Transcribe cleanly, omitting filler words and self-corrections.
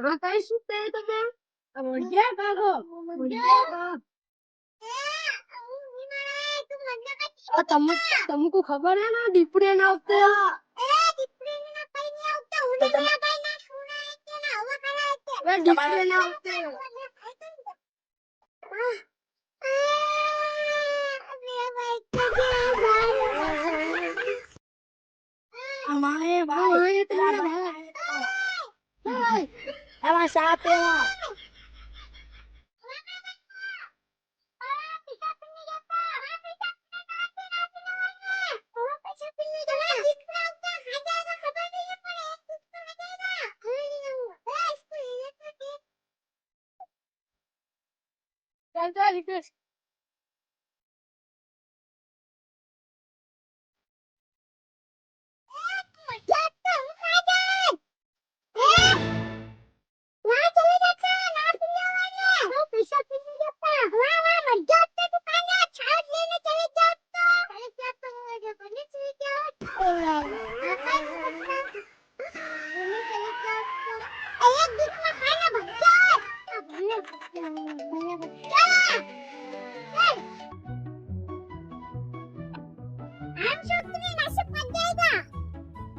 હા કઈ શું તે તમે મુર્ગિયા ભાગો મુર્ગિયા तुमको खबर है ना डिपरे ना होते डिपरे ना कहीं नहीं होते उन्हें लगाई ना सुना है कि ना हवा खाना है वे डिपरे ना होते हमारे भाई तुम्हारे भाई हमारे साथ है चल चल रिक्वेस्ट